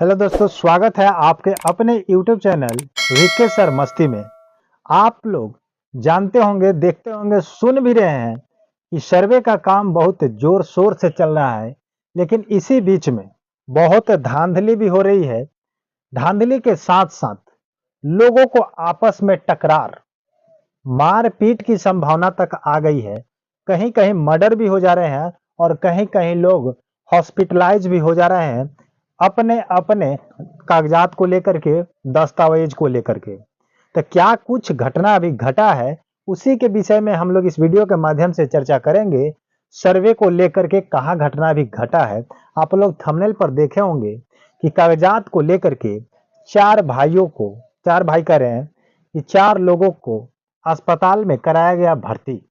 Hello दोस्तों, स्वागत है आपके अपने YouTube चैनल वीके सर मस्ती में। आप लोग जानते होंगे, देखते होंगे, सुन भी रहे हैं कि सर्वे का काम बहुत जोर शोर से चल रहा है। लेकिन इसी बीच में बहुत धांधली भी हो रही है। धांधली के साथ साथ लोगों को आपस में टकरार, मारपीट की संभावना तक आ गई है। कहीं कहीं मर्डर भी हो जा रहे हैं और कहीं कहीं लोग हॉस्पिटलाइज भी हो जा रहे हैं अपने अपने कागजात को लेकर के, दस्तावेज को लेकर के। तो क्या कुछ घटना अभी घटा है, उसी के विषय में हम लोग इस वीडियो के माध्यम से चर्चा करेंगे। सर्वे को लेकर के कहाँ घटना अभी घटा है। आप लोग थंबनेल पर देखे होंगे कि कागजात को लेकर के चार भाइयों को, चार भाई कह रहे हैं कि चार लोगों को अस्पताल में कराया गया भर्ती।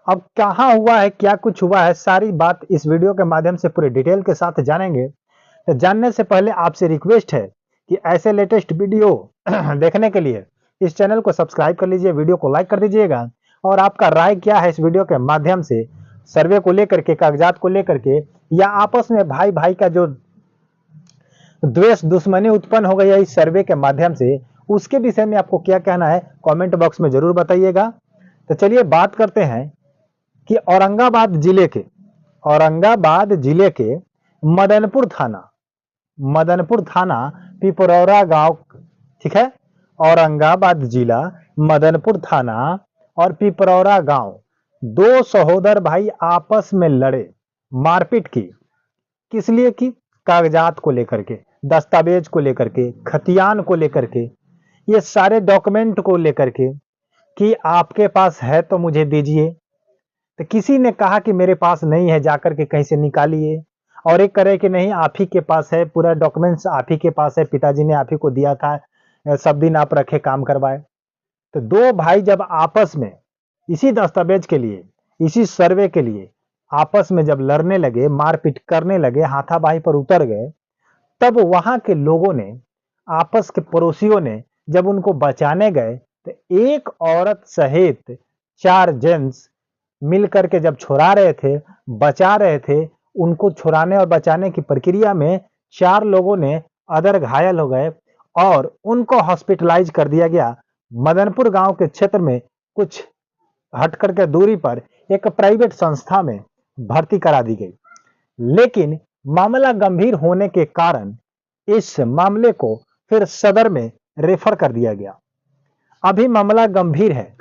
अब कहाँ हुआ है, क्या कुछ हुआ है, सारी बात इस वीडियो के माध्यम से पूरे डिटेल के साथ जानेंगे। तो जानने से पहले आपसे रिक्वेस्ट है कि ऐसे लेटेस्ट वीडियो देखने के लिए इस चैनल को सब्सक्राइब कर लीजिए, वीडियो को लाइक कर दीजिएगा। और आपका राय क्या है इस वीडियो के माध्यम से, सर्वे को लेकर के, कागजात को लेकर के, या आपस में भाई भाई का जो द्वेष दुश्मनी उत्पन्न हो गई है इस सर्वे के माध्यम से, उसके विषय में आपको क्या कहना है कमेंट बॉक्स में जरूर बताइएगा। तो चलिए बात करते हैं कि औरंगाबाद जिले के मदनपुर थाना पिपरौरा गांव, ठीक है। औरंगाबाद जिला मदनपुर थाना और पिपरौरा गांव, दो सहोदर भाई आपस में लड़े, मारपीट की। किस लिए की? कागजात को लेकर के, दस्तावेज को लेकर के, खतियान को लेकर के, ये सारे डॉक्यूमेंट को लेकर के कि आपके पास है तो मुझे दीजिए। तो किसी ने कहा कि मेरे पास नहीं है, जाकर के कहीं से निकालिए। और एक करे कि नहीं, आप ही के पास है, पूरा डॉक्यूमेंट्स आप ही के पास है, पिताजी ने आप ही को दिया था, सब दिन आप रखे, काम करवाए। तो दो भाई जब आपस में इसी दस्तावेज के लिए, इसी सर्वे के लिए आपस में जब लड़ने लगे, मारपीट करने लगे, हाथापाई पर उतर गए, तब वहां के लोगों ने, आपस के पड़ोसियों ने जब उनको बचाने गए, तो एक औरत सहित चार जेंट्स मिल करके जब छुड़ा रहे थे, बचा रहे थे, उनको छुड़ाने और बचाने की प्रक्रिया में चार लोगों ने अदर घायल हो गए और उनको हॉस्पिटलाइज कर दिया गया। मदनपुर गांव के क्षेत्र में कुछ हट करके दूरी पर एक प्राइवेट संस्था में भर्ती करा दी गई। लेकिन मामला गंभीर होने के कारण इस मामले को फिर सदर में रेफर कर दिया गया। अभी मामला गंभीर है,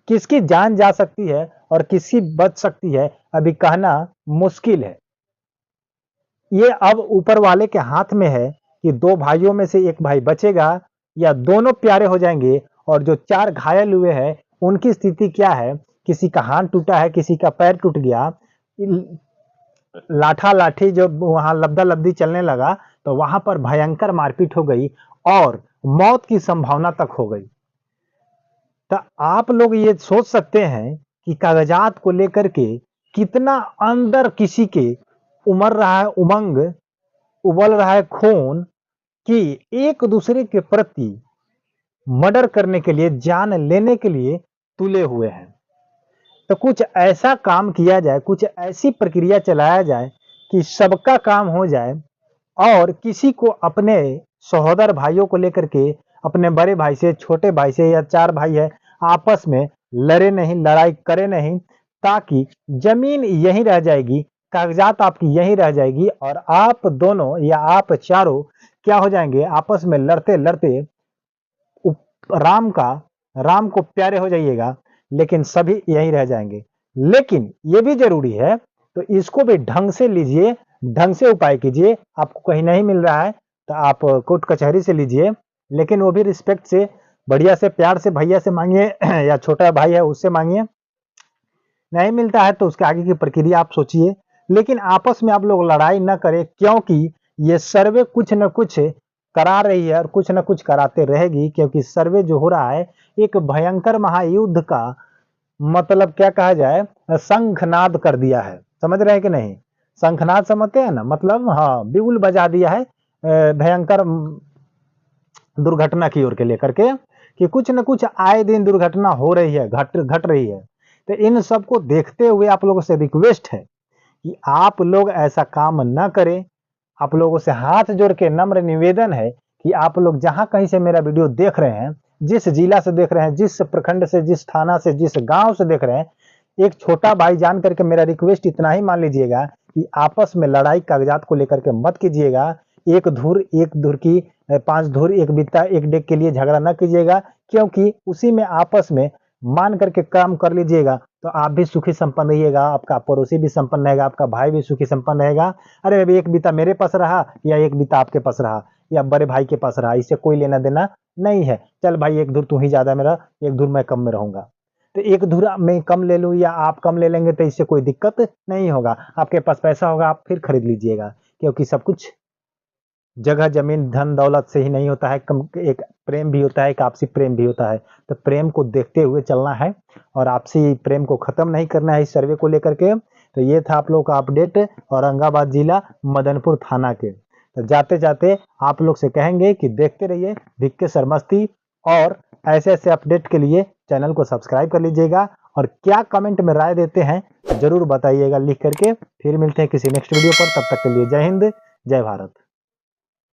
किसकी जान जा सकती है और किसकी बच सकती है अभी कहना मुश्किल है। ये अब ऊपर वाले के हाथ में है कि दो भाइयों में से एक भाई बचेगा या दोनों प्यारे हो जाएंगे। और जो चार घायल हुए हैं उनकी स्थिति क्या है, किसी का हाथ टूटा है, किसी का पैर टूट गया, लाठा लाठी जब वहां लब्दा लब्दी चलने लगा तो वहां पर भयंकर मारपीट हो गई और मौत की संभावना तक हो गई। तो आप लोग ये सोच सकते हैं कि कागजात को लेकर के कितना अंदर किसी के उमड़ रहा है उमंग, उबल रहा है खून, कि एक दूसरे के प्रति मर्डर करने के लिए, जान लेने के लिए तुले हुए हैं। तो कुछ ऐसा काम किया जाए, कुछ ऐसी प्रक्रिया चलाया जाए कि सबका काम हो जाए और किसी को अपने सहोदर भाइयों को लेकर के, अपने बड़े भाई से, छोटे भाई से, या चार भाई है, आपस में लड़े नहीं, लड़ाई करे नहीं, ताकि जमीन यहीं रह जाएगी, कागजात आपकी यहीं रह जाएगी और आप दोनों या आप चारों क्या हो जाएंगे, आपस में लड़ते लड़ते राम को प्यारे हो जाइएगा, लेकिन सभी यहीं रह जाएंगे। लेकिन ये भी जरूरी है, तो इसको भी ढंग से लीजिए, ढंग से उपाय कीजिए। आपको कहीं नहीं मिल रहा है तो आप कोर्ट कचहरी से लीजिए, लेकिन वो भी रिस्पेक्ट से, बढ़िया से, प्यार से भैया से मांगिए या छोटा भाई है उससे मांगिए। नहीं मिलता है तो उसके आगे की प्रक्रिया आप सोचिए, लेकिन आपस में आप लोग लड़ाई न करें, क्योंकि ये सर्वे कुछ न कुछ करा रही है और कुछ न कुछ कराते रहेगी। क्योंकि सर्वे जो हो रहा है एक भयंकर महायुद्ध का, मतलब क्या कहा जाए, शंखनाद कर दिया है। समझ रहे हैं कि नहीं? शंखनाद समझते हैं ना, मतलब हाँ, बिगुल बजा दिया है भयंकर दुर्घटना की ओर के लेकर के, कि कुछ न कुछ आए दिन दुर्घटना हो रही है, घट रही है। तो इन सबको देखते हुए आप लोगों से रिक्वेस्ट है कि आप लोग ऐसा काम न करें। आप लोगों से हाथ जोड़ के नम्र निवेदन है कि आप लोग जहां कहीं से मेरा वीडियो देख रहे हैं, जिस जिला से देख रहे हैं, जिस प्रखंड से, जिस थाना से, जिस गांव से देख रहे हैं, एक छोटा भाई जान करके मेरा रिक्वेस्ट इतना ही मान लीजिएगा कि आपस में लड़ाई कागजात को लेकर के मत कीजिएगा। एक धुर की 5 धुर 1 बित्ता 1 डेग के लिए झगड़ा न कीजिएगा, क्योंकि उसी में आपस में मान करके काम कर लीजिएगा तो आप भी सुखी संपन्न रहिएगा, आपका पड़ोसी भी संपन्न रहेगा, आपका भाई भी सुखी संपन्न रहेगा। अरे अभी 1 बित्ता मेरे पास रहा या 1 बित्ता आपके पास रहा या बड़े भाई के पास रहा, इससे कोई लेना देना नहीं है। चल भाई 1 धुर तू ही ज्यादा मेरा, 1 धुर मैं कम में रहूंगा, तो 1 धुर मैं कम ले लूं या आप कम ले लेंगे तो इससे कोई दिक्कत नहीं होगा। आपके पास पैसा होगा आप फिर खरीद लीजिएगा, क्योंकि सब कुछ जगह जमीन धन दौलत से ही नहीं होता है, एक प्रेम भी होता है, एक आपसी प्रेम भी होता है। तो प्रेम को देखते हुए चलना है और आपसी प्रेम को खत्म नहीं करना है इस सर्वे को लेकर के। तो ये था आप लोग का अपडेट औरंगाबाद जिला मदनपुर थाना के। तो जाते जाते आप लोग से कहेंगे कि देखते रहिए भिक्के सरमस्ती, और ऐसे ऐसे अपडेट के लिए चैनल को सब्सक्राइब कर लीजिएगा और क्या कमेंट में राय देते हैं जरूर बताइएगा लिख करके। फिर मिलते हैं किसी नेक्स्ट वीडियो पर, तब तक के लिए जय हिंद जय भारत।